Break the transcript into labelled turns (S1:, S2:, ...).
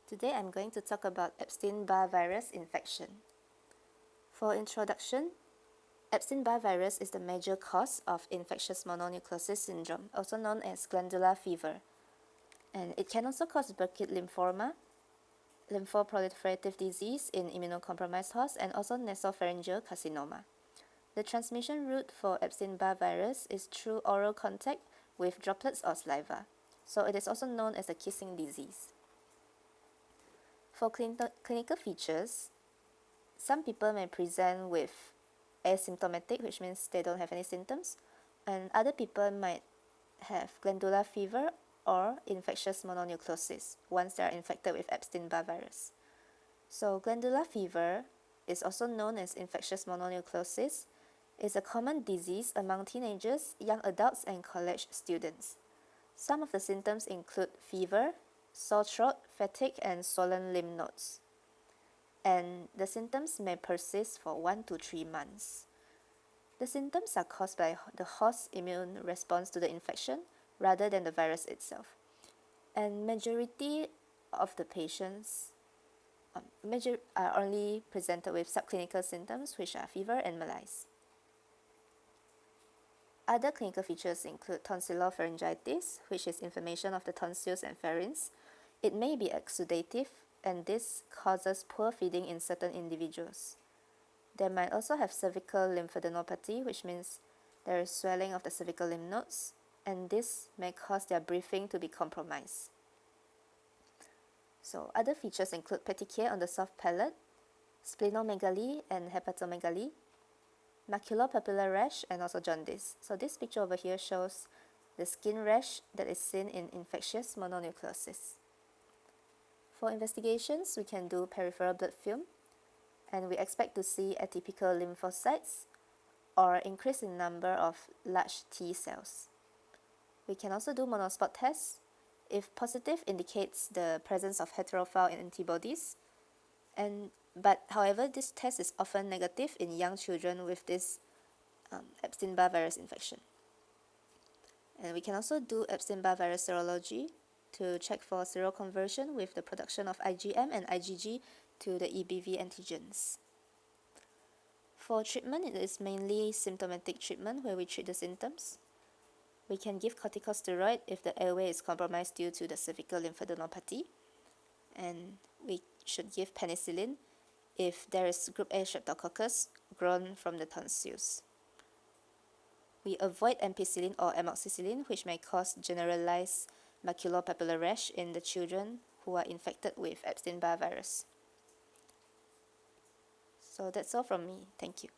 S1: Today I'm going to talk about Ebstein-Barr virus infection. For introduction, Ebstein-Barr virus is the major cause of infectious mononucleosis syndrome, also known as glandular fever. And it can also cause Burkitt lymphoma, lymphoproliferative disease in immunocompromised hosts, and also nasopharyngeal carcinoma. The transmission route for Ebstein-Barr virus is through oral contact with droplets or saliva, so it is also known as a kissing disease. For clinical features, some people may present with asymptomatic, which means they don't have any symptoms, and other people might have glandular fever or infectious mononucleosis once they are infected with Ebstein-Barr virus. So glandular fever is also known as infectious mononucleosis. It's a common disease among teenagers, young adults, and college students. Some of the symptoms include fever, sore throat, fatigue, and swollen lymph nodes. And the symptoms may persist for 1 to 3 months. The symptoms are caused by the host's immune response to the infection rather than the virus itself. And majority of the patients are only presented with subclinical symptoms, which are fever and malaise. Other clinical features include tonsillopharyngitis, which is inflammation of the tonsils and pharynx. It may be exudative, and this causes poor feeding in certain individuals. They might also have cervical lymphadenopathy, which means there is swelling of the cervical lymph nodes, and this may cause their breathing to be compromised. So other features include petechiae on the soft palate, splenomegaly and hepatomegaly, maculopapular rash, and also jaundice. So this picture over here shows the skin rash that is seen in infectious mononucleosis. For investigations, we can do peripheral blood film, and we expect to see atypical lymphocytes or increase in number of large T cells. We can also do monospot tests. If positive, indicates the presence of heterophile antibodies, but however, this test is often negative in young children with this Ebstein-Barr virus infection. And we can also do Ebstein-Barr virus serology to check for seroconversion with the production of IgM and IgG to the EBV antigens. For treatment, it is mainly symptomatic treatment where we treat the symptoms. We can give corticosteroid if the airway is compromised due to the cervical lymphadenopathy, and we should give penicillin if there is group A streptococcus grown from the tonsils. We avoid ampicillin or amoxicillin, which may cause generalized maculopapular rash in the children who are infected with Ebstein-Barr virus. So that's all from me. Thank you.